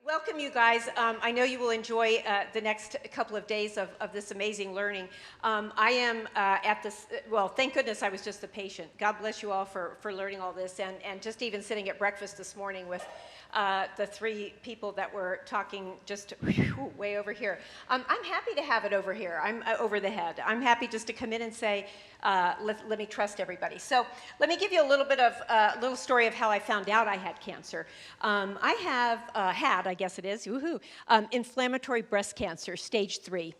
Welcome, you guys. I know you will enjoy the next couple of days of this amazing learning. I am at this, well, thank goodness I was just the patient. God bless you all for learning all this, and just even sitting at breakfast this morning with the three people that were talking just way over here. I'm happy to have it over here. I'm over the head. I'm happy just to come in and say, let me trust everybody. So let me give you a little bit of a little story of how I found out I had cancer. I have had, I guess it is, woohoo, inflammatory breast cancer, stage 3.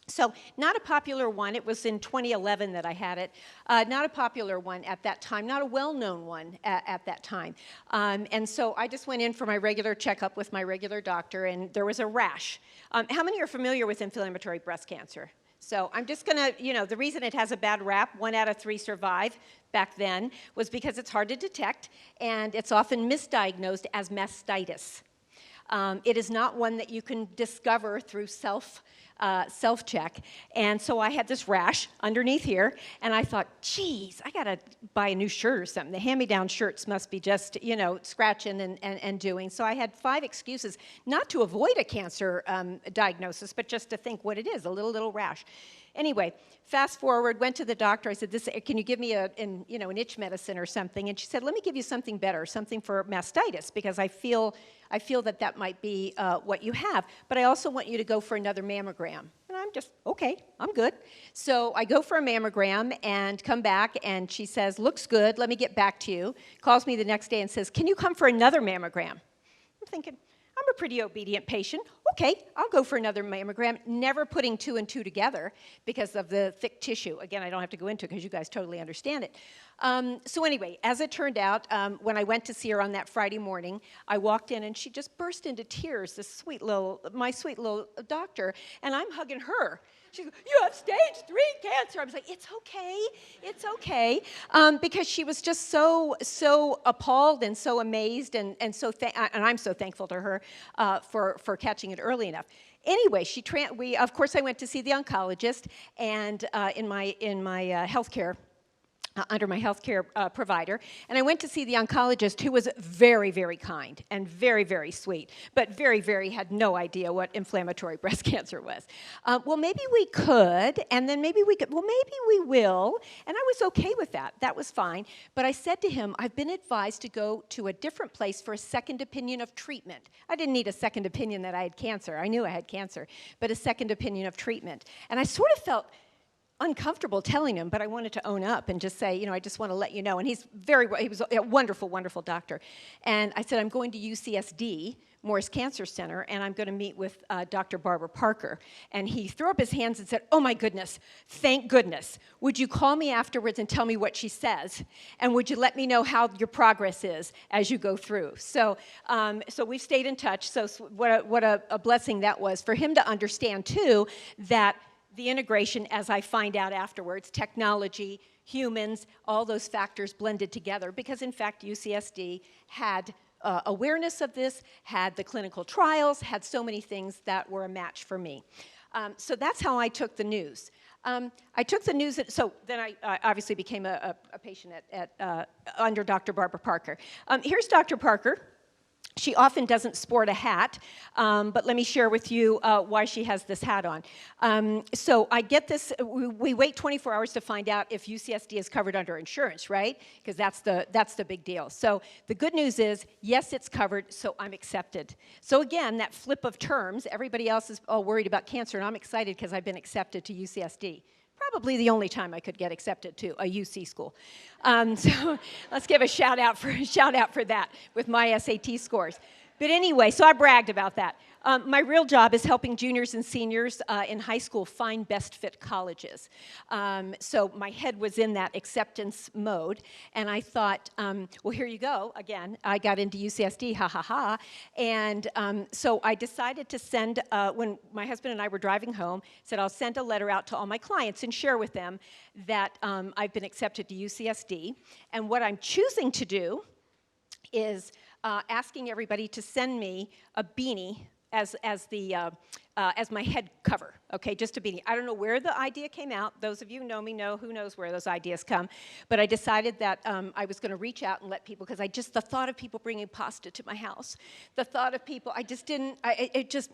So not a popular one. It was in 2011 that I had it. Not a popular one at that time, not a well-known one at that time. And so I just went in for my regular checkup with my regular doctor, and there was a rash. How many are familiar with inflammatory breast cancer? So I'm just going to, the reason it has a bad rap, 1 out of 3 survive back then, was because it's hard to detect, and it's often misdiagnosed as mastitis. It is not one that you can discover through self-check. And so I had this rash underneath here, and I thought, geez, I got to buy a new shirt or something. The hand-me-down shirts must be just, scratching and doing. So I had 5 excuses not to avoid a cancer diagnosis, but just to think what it is, a little rash. Anyway, fast forward, went to the doctor. I said, can you give me an itch medicine or something? And she said, let me give you something better, something for mastitis, because I feel that might be what you have. But I also want you to go for another mammogram. And I'm just, okay, I'm good. So I go for a mammogram and come back, and she says, looks good, let me get back to you. Calls me the next day and says, can you come for another mammogram? I'm thinking, I'm a pretty obedient patient. Okay, I'll go for another mammogram, never putting 2 and 2 together because of the thick tissue. Again, I don't have to go into it because you guys totally understand it. So anyway, as it turned out, when I went to see her on that Friday morning, I walked in and she just burst into tears, my sweet little doctor, and I'm hugging her. She goes, you have stage 3 cancer. I was like, it's okay, because she was just so appalled and so amazed, and I'm so thankful to her for catching it early enough. Anyway, of course I went to see the oncologist, and in my healthcare. Under my healthcare provider, and I went to see the oncologist, who was very, very kind and very, very sweet, but very, very had no idea what inflammatory breast cancer was. Well, maybe we could, and then maybe we could, well, maybe we will, and I was okay with that. That was fine, but I said to him, I've been advised to go to a different place for a second opinion of treatment. I didn't need a second opinion that I had cancer. I knew I had cancer, but a second opinion of treatment. And I sort of felt uncomfortable telling him, but I wanted to own up and just say, I just want to let you know. And he was a wonderful, wonderful doctor. And I said, I'm going to UCSD, Morris Cancer Center, and I'm going to meet with Dr. Barbara Parker. And he threw up his hands and said, oh my goodness, thank goodness. Would you call me afterwards and tell me what she says? And would you let me know how your progress is as you go through? So we've stayed in touch. So what a blessing that was for him to understand, too, that the integration, as I find out afterwards, technology, humans, all those factors blended together, because in fact UCSD had awareness of this, had the clinical trials, had so many things that were a match for me. So that's how I took the news. I took the news, so then I obviously became a patient under Dr. Barbara Parker. Here's Dr. Parker. She often doesn't sport a hat, but let me share with you why she has this hat on. So I get this, we wait 24 hours to find out if UCSD is covered under insurance, right? Because that's the big deal. So the good news is, yes, it's covered, so I'm accepted. So again, that flip of terms, everybody else is all worried about cancer, and I'm excited because I've been accepted to UCSD. Probably the only time I could get accepted to a UC school. So let's give a shout out for that with my SAT scores. But anyway, so I bragged about that. My real job is helping juniors and seniors in high school find best fit colleges. So my head was in that acceptance mode, and I thought, well, here you go. Again, I got into UCSD, ha ha ha. And so I decided to send, when my husband and I were driving home, said I'll send a letter out to all my clients and share with them that I've been accepted to UCSD. And what I'm choosing to do is asking everybody to send me a beanie as the as my head cover, okay, just a beanie. I don't know where the idea came out. Those of you who know me know who knows where those ideas come. But I decided that I was going to reach out and let people, because the thought of people bringing pasta to my house, the thought of people,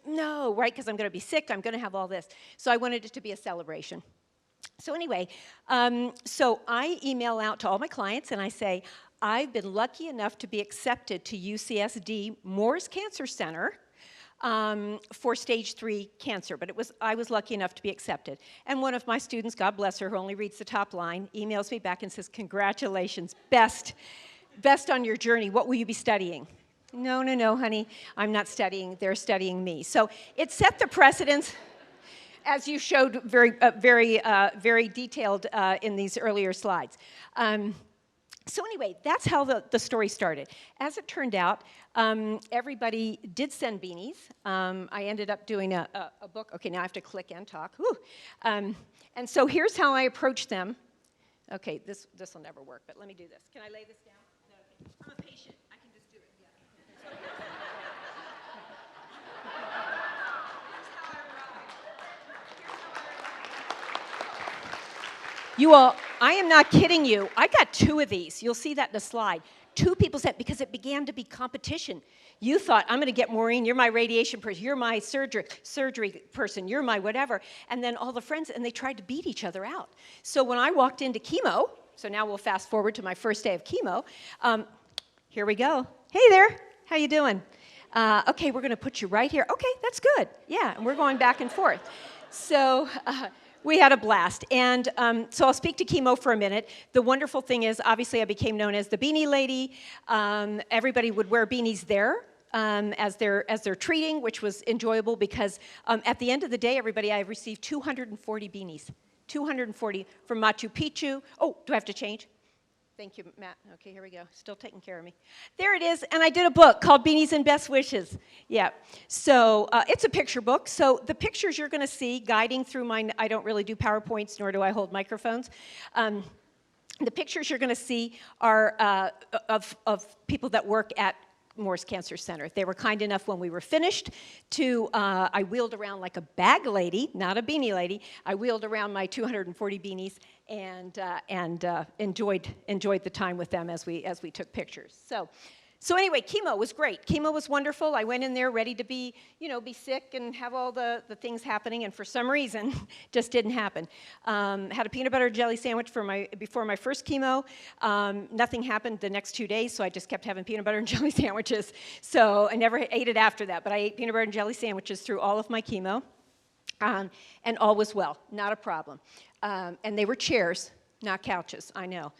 no, right, because I'm going to be sick, I'm going to have all this. So I wanted it to be a celebration. So anyway, so I email out to all my clients and I say, I've been lucky enough to be accepted to UCSD Moore's Cancer Center for stage 3 cancer, but I was lucky enough to be accepted. And one of my students, God bless her, who only reads the top line, emails me back and says, congratulations, best on your journey. What will you be studying? No, honey, I'm not studying. They're studying me. So it set the precedence, as you showed very detailed in these earlier slides. So anyway, that's how the story started. As it turned out, everybody did send beanies. I ended up doing a book. Okay, now I have to click and talk. And so here's how I approached them. Okay, this will never work, but let me do this. Can I lay this down? No, okay. I'm a patient. I can just do it. Yeah. You all, I am not kidding you. I got 2 of these. You'll see that in the slide. 2 people sent, because it began to be competition. You thought, I'm going to get Maureen, you're my radiation person, you're my surgery person, you're my whatever. And then all the friends, and they tried to beat each other out. So when I walked into chemo, so now we'll fast forward to my first day of chemo, here we go. Hey there, how you doing? Okay, we're going to put you right here. Okay, that's good. Yeah, and we're going back and forth. So we had a blast. And so I'll speak to chemo for a minute. The wonderful thing is, obviously, I became known as the Beanie Lady. Everybody would wear beanies there as they're treating, which was enjoyable because at the end of the day, everybody, I received 240 beanies. 240 from Machu Picchu. Oh, do I have to change? Thank you, Matt. Okay, here we go. Still taking care of me. There it is, and I did a book called Beanies and Best Wishes. Yeah, so it's a picture book. So the pictures you're going to see guiding through mine, I don't really do PowerPoints, nor do I hold microphones. The pictures you're going to see are of people that work at Moore's Cancer Center. They were kind enough when we were finished to, I wheeled around like a bag lady, not a beanie lady. I wheeled around my 240 beanies and enjoyed the time with them as we took pictures. So anyway, chemo was great. Chemo was wonderful. I went in there ready to be sick and have all the things happening, and for some reason, just didn't happen. Had a peanut butter and jelly sandwich before my first chemo. Nothing happened the next 2 days, so I just kept having peanut butter and jelly sandwiches. So I never ate it after that, but I ate peanut butter and jelly sandwiches through all of my chemo, and all was well, not a problem. And they were chairs, not couches, I know.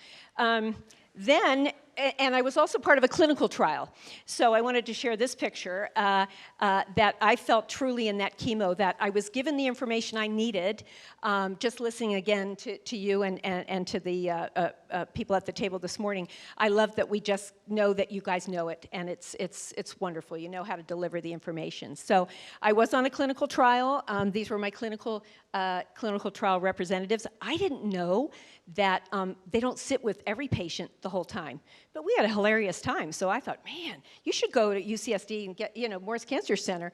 And I was also part of a clinical trial. So I wanted to share this picture that I felt truly in that chemo, that I was given the information I needed, just listening again to you and to the people at the table this morning. I love that we just know that you guys know it, and it's wonderful. You know how to deliver the information. So I was on a clinical trial. These were my clinical trial representatives. I didn't know that they don't sit with every patient the whole time. But we had a hilarious time, so I thought, man, you should go to UCSD and get, Moore's Cancer Center,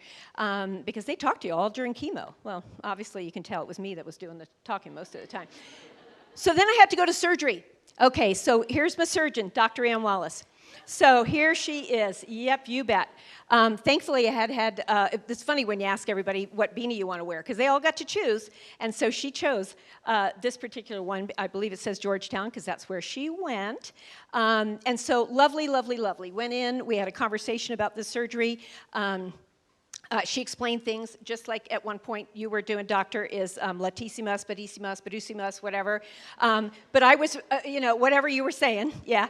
because they talk to you all during chemo. Well, obviously you can tell it was me that was doing the talking most of the time. So then I had to go to surgery. Okay, so here's my surgeon, Dr. Ann Wallace. So here she is. Yep, you bet. Thankfully, I had it's funny when you ask everybody what beanie you want to wear, because they all got to choose. And so she chose this particular one. I believe it says Georgetown, because that's where she went. And so lovely, lovely, lovely. Went in. We had a conversation about the surgery. She explained things just like at one point you were doing, doctor, is latissimus, badissimus, badusimus, whatever. But I was, whatever you were saying, yeah.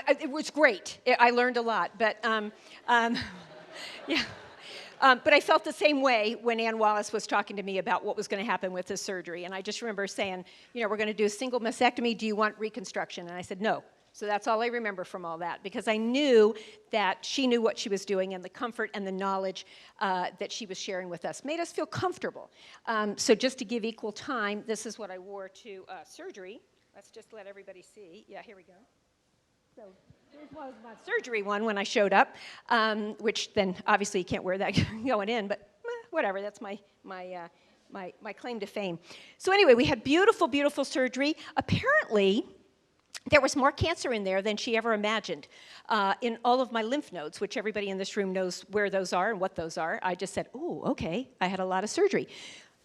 It was great. I learned a lot, but yeah. But I felt the same way when Ann Wallace was talking to me about what was going to happen with this surgery. And I just remember saying, we're going to do a single mastectomy. Do you want reconstruction? And I said, no. So that's all I remember from all that, because I knew that she knew what she was doing, and the comfort and the knowledge that she was sharing with us made us feel comfortable. So just to give equal time, this is what I wore to surgery. Let's just let everybody see. Yeah, here we go. So here's was my surgery one when I showed up, which then obviously you can't wear that going in, but whatever. That's my claim to fame. So anyway, we had beautiful, beautiful surgery. Apparently, there was more cancer in there than she ever imagined. In all of my lymph nodes, which everybody in this room knows where those are and what those are, I just said, oh, okay, I had a lot of surgery.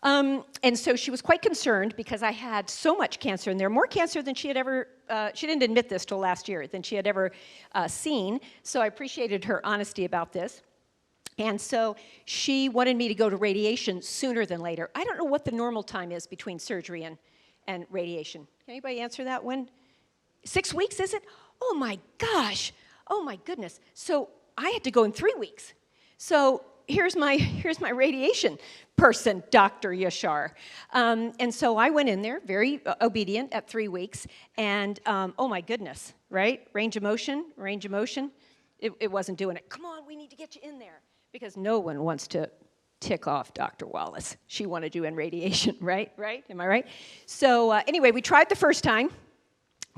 And so she was quite concerned because I had so much cancer in there, more cancer than she had ever, she didn't admit this till last year, than she had ever seen. So I appreciated her honesty about this. And so she wanted me to go to radiation sooner than later. I don't know what the normal time is between surgery and radiation. Can anybody answer that one? 6 weeks, is it? Oh my gosh. Oh my goodness. So I had to go in 3 weeks. So here's my radiation person, Dr. Yashar. And so I went in there, very obedient at 3 weeks. And oh my goodness, right? Range of motion. It wasn't doing it. Come on, we need to get you in there. Because no one wants to tick off Dr. Wallace. She wanted you in radiation, right? Right? Am I right? So anyway, we tried the first time.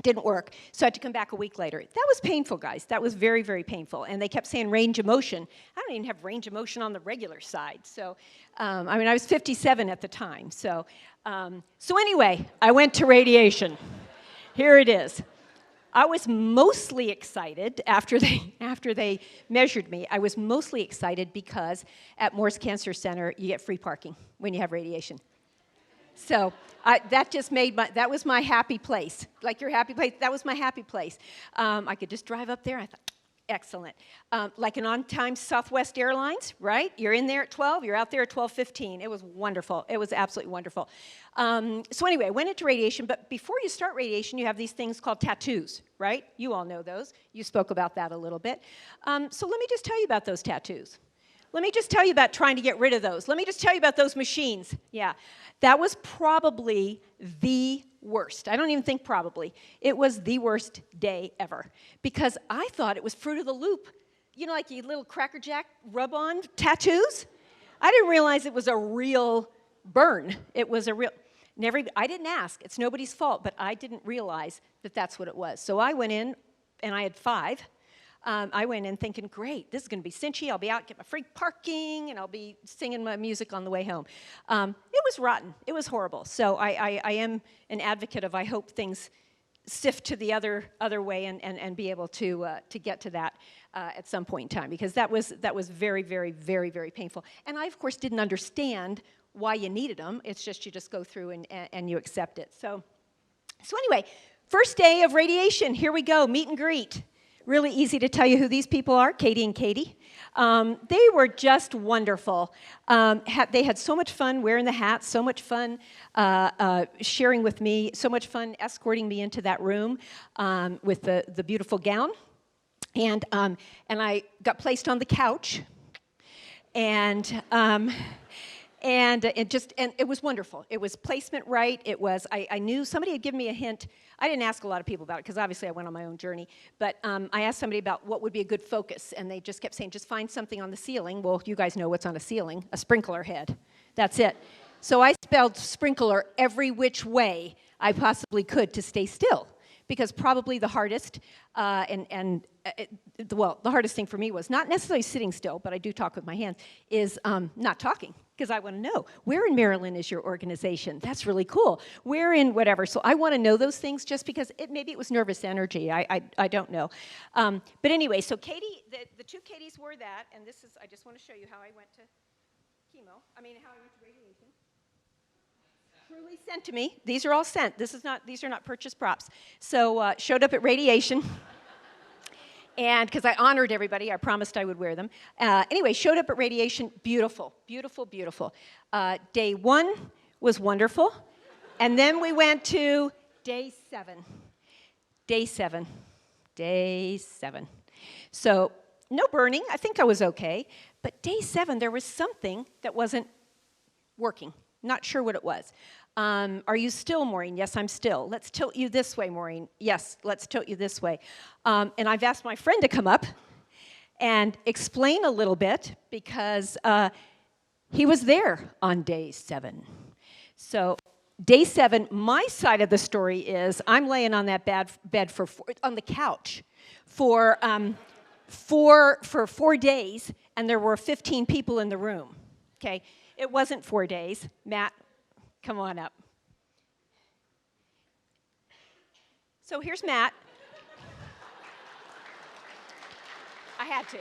Didn't work. So I had to come back a week later. That was painful, guys. That was very, very painful. And they kept saying range of motion. I don't even have range of motion on the regular side. So, I mean, I was 57 at the time. So anyway, I went to radiation. Here it is. I was mostly excited after they measured me. I was mostly excited because at Morse Cancer Center, you get free parking when you have radiation. So that was my happy place. Like your happy place, that was my happy place. I could just drive up there. I thought, excellent. Like an on-time Southwest Airlines, right? You're in there at 12, you're out there at 12:15. It was wonderful. It was absolutely wonderful. So anyway, I went into radiation, but before you start radiation, you have these things called tattoos, right? You all know those. You spoke about that a little bit. So let me just tell you about those tattoos. Let me just tell you about trying to get rid of those. Let me just tell you about those machines. Yeah, that was probably the worst. I don't even think probably. It was the worst day ever because I thought it was Fruit of the Loop. You know, like you little Cracker Jack rub-on tattoos? I didn't realize it was a real burn. It was a real... I didn't ask. It's nobody's fault, but I didn't realize that that's what it was. So I went in, and I had 5. I went in thinking, great, this is going to be cinchy. I'll be out, get my free parking, and I'll be singing my music on the way home. It was rotten. It was horrible. So I am an advocate of I hope things sift to the other way and be able to get to that at some point in time because that was very, very, very, very painful. And I, of course, didn't understand why you needed them. It's just you just go through and you accept it. So anyway, first day of radiation. Here we go, meet and greet. Really easy to tell you who these people are, Katie and Katie. They were just wonderful. They had so much fun wearing the hats, so much fun sharing with me, so much fun escorting me into that room with the beautiful gown. And I got placed on the couch. And it was wonderful. It was placement right. It was, I knew somebody had given me a hint. I didn't ask a lot of people about it because obviously I went on my own journey. But I asked somebody about what would be a good focus, and they just kept saying, just find something on the ceiling. Well, you guys know what's on a ceiling, a sprinkler head. That's it. So I spelled sprinkler every which way I possibly could to stay still. Because probably the hardest, the hardest thing for me was not necessarily sitting still, but I do talk with my hands, is not talking. Because I want to know, where in Maryland is your organization? That's really cool. Where in whatever? So I want to know those things just because maybe it was nervous energy. I don't know. But anyway, so Katie, the 2 Katies were that, and this is, I just want to show you how I went to how I went to radiation. Truly sent to me. These are all sent. These are not purchased props. So showed up at radiation. And because I honored everybody, I promised I would wear them. Anyway, showed up at radiation. Beautiful, beautiful, beautiful. Day 1 was wonderful. And then we went to day 7. Day 7. Day 7. So no burning. I think I was okay. But day 7, there was something that wasn't working. Not sure what it was. Are you still, Maureen? Yes, I'm still. Let's tilt you this way, Maureen. Yes, let's tilt you this way. And I've asked my friend to come up and explain a little bit because he was there on day 7. So day 7, my side of the story is I'm laying on that bed on the couch for 4 days, and there were 15 people in the room. Okay, it wasn't 4 days. Matt, come on up. So here's Matt. I had to.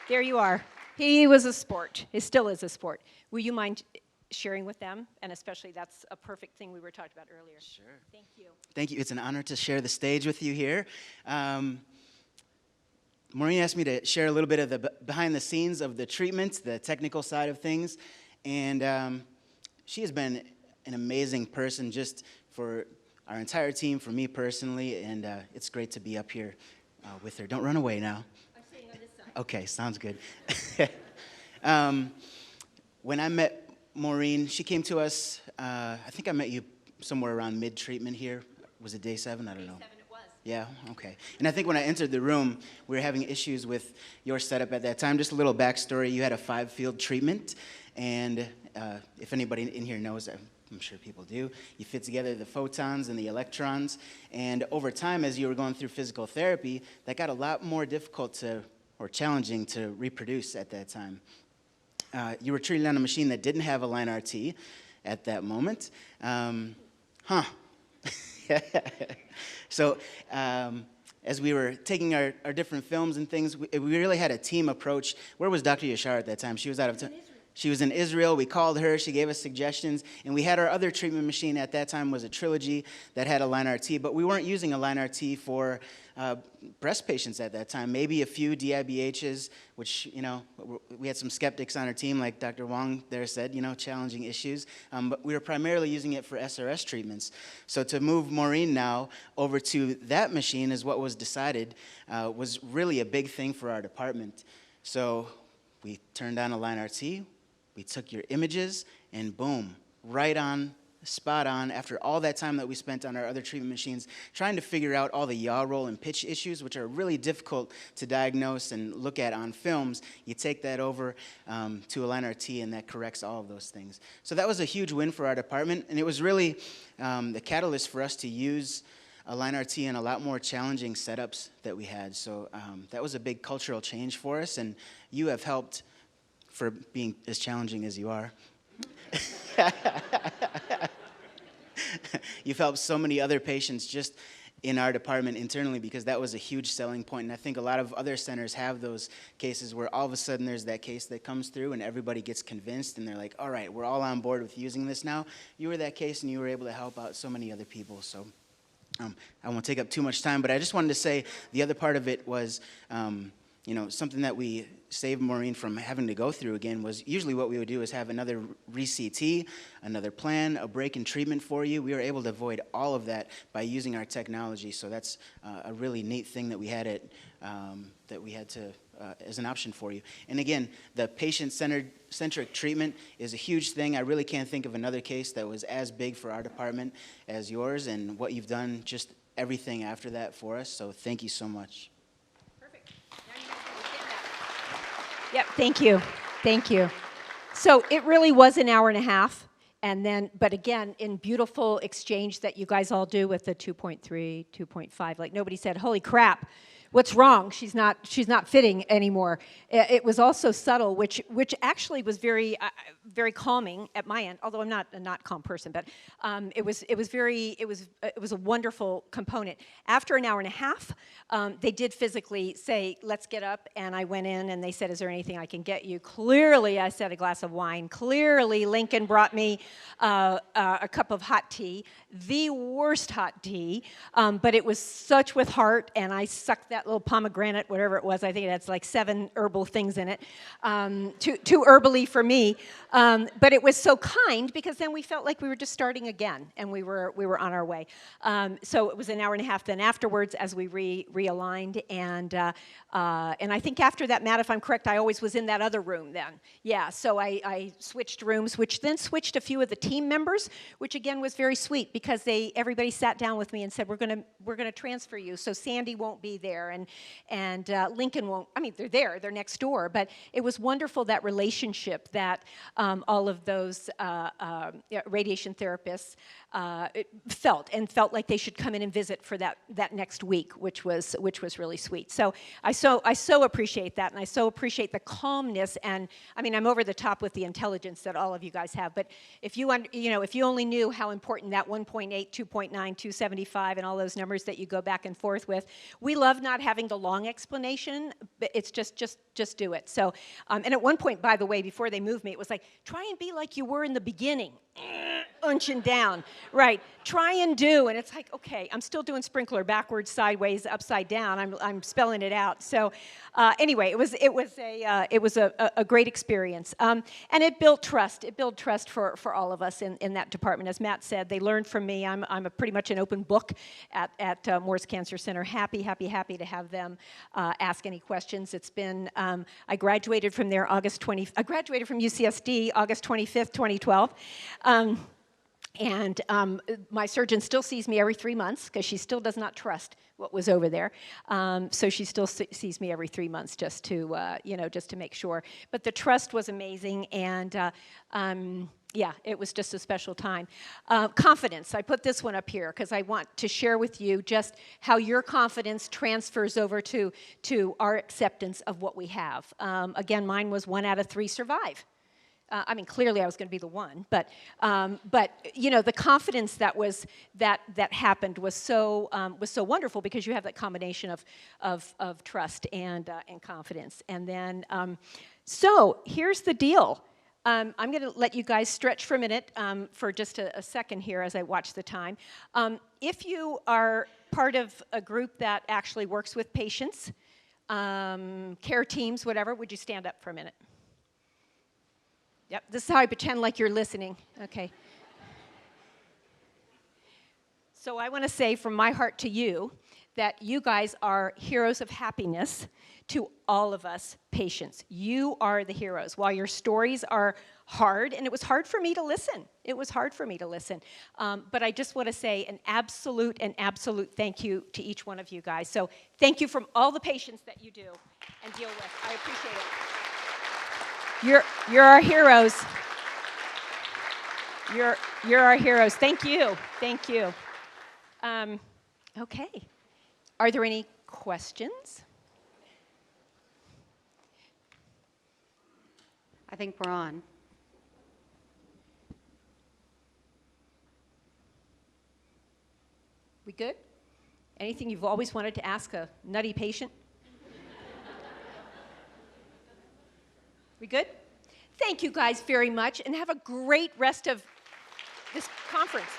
There you are. He was a sport. He still is a sport. Will you mind sharing with them? And especially, that's a perfect thing we were talking about earlier. Sure. Thank you. Thank you. It's an honor to share the stage with you here. Maureen asked me to share a little bit of the behind the scenes of the treatment, the technical side of things. And she has been an amazing person just for our entire team, for me personally. And it's great to be up here with her. Don't run away now. I'm staying on this side. Okay, sounds good. When I met Maureen, she came to us, I think I met you somewhere around mid-treatment here. Was it day 7? I don't know. Day 7 it was. Yeah, okay. And I think when I entered the room, we were having issues with your setup at that time. Just a little backstory, you had a 5-field treatment, and if anybody in here knows, I'm sure people do, you fit together the photons and the electrons, and over time, as you were going through physical therapy, that got a lot more difficult or challenging to reproduce at that time. You were treated on a machine that didn't have a line RT at that moment. So as we were taking our different films and things, we really had a team approach. Where was Dr. Yashar at that time? She was out of town. She was in Israel. We called her. She gave us suggestions. And we had our other treatment machine at that time was a Trilogy that had a line RT. But we weren't using a line RT for breast patients at that time. Maybe a few DIBHs, which, you know, we had some skeptics on our team, like Dr. Wong there said, you know, challenging issues. But we were primarily using it for SRS treatments. So to move Maureen now over to that machine is what was decided was really a big thing for our department. So we turned on a line RT. We took your images, and boom, right on, spot on. After all that time that we spent on our other treatment machines, trying to figure out all the yaw roll and pitch issues, which are really difficult to diagnose and look at on films, you take that over to a line RT, and that corrects all of those things. So that was a huge win for our department, and it was really the catalyst for us to use a line RT in a lot more challenging setups that we had. So that was a big cultural change for us, and you have helped for being as challenging as you are. You've helped so many other patients just in our department internally, because that was a huge selling point. And I think a lot of other centers have those cases where all of a sudden there's that case that comes through and everybody gets convinced and they're like, all right, we're all on board with using this now. You were that case and you were able to help out so many other people. So I won't take up too much time, but I just wanted to say the other part of it was, you know, something that we saved Maureen from having to go through again was usually what we would do is have another re-CT, another plan, a break in treatment for you. We were able to avoid all of that by using our technology. So that's a really neat thing that we had as an option for you. And again, the patient-centric treatment is a huge thing. I really can't think of another case that was as big for our department as yours, and what you've done, just everything after that for us. So thank you so much. Yep, thank you. Thank you. So it really was an hour and a half, and then, but again, in beautiful exchange that you guys all do with the 2.3, 2.5, like nobody said, holy crap, what's wrong? She's not fitting anymore. It was also subtle, which actually was very calming at my end. Although I'm not a not calm person, but it was a wonderful component. After an hour and a half, they did physically say, "Let's get up." And I went in, and they said, "Is there anything I can get you?" Clearly, I said a glass of wine. Clearly, Lincoln brought me a cup of hot tea, the worst hot tea, but it was such with heart, and I sucked that little pomegranate, whatever it was. I think it had like 7 herbal things in it, too herbally for me. But it was so kind, because then we felt like we were just starting again, and we were on our way. So it was an hour and a half then afterwards as we realigned, and I think after that, Matt, if I'm correct, I always was in that other room then. Yeah, so I switched rooms, which then switched a few of the team members, which again was very sweet, because everybody sat down with me and said, we're gonna transfer you, so Sandy won't be there, and Lincoln won't, I mean, they're next door, but it was wonderful, that relationship that all of those radiation therapists felt like they should come in and visit for that next week, which was really sweet. So I so appreciate that, and I so appreciate the calmness, and I mean, I'm over the top with the intelligence that all of you guys have, but if you only knew how important that 1.8, 2.9, 275, and all those numbers that you go back and forth with, we love not having the long explanation, but it's just do it. So, and at one point, by the way, before they moved me, it was like, try and be like you were in the beginning. Unching down, right? Try and do, and it's like, okay, I'm still doing sprinkler backwards, sideways, upside down. I'm spelling it out. So, anyway, it was a great experience, and it built trust. It built trust for all of us in that department. As Matt said, they learned from me. I'm a pretty much an open book at Moore's Cancer Center. Happy to have them ask any questions. It's been I graduated from there I graduated from UCSD August 25th, 2012. And my surgeon still sees me every 3 months because she still does not trust what was over there. So she still sees me every 3 months just to make sure. But the trust was amazing, and yeah, it was just a special time. Confidence, I put this one up here because I want to share with you just how your confidence transfers over to our acceptance of what we have. Again, mine was 1 out of 3 survive. I mean, clearly I was going to be the one, but the confidence that happened was so wonderful because you have that combination of trust and confidence. And then, so here's the deal. I'm going to let you guys stretch for a minute for just a second here as I watch the time. If you are part of a group that actually works with patients, care teams, whatever, would you stand up for a minute? Yep, this is how I pretend like you're listening. Okay. So I want to say from my heart to you that you guys are heroes of happiness to all of us patients. You are the heroes. While your stories are hard, and it was hard for me to listen. It was hard for me to listen. But I just want to say an absolute thank you to each one of you guys. So thank you from all the patients that you do and deal with. I appreciate it. You're our heroes. You're our heroes. Thank you. Thank you. Okay. Are there any questions? I think we're on. We good? Anything you've always wanted to ask a nutty patient? We good? Thank you guys very much, and have a great rest of this conference.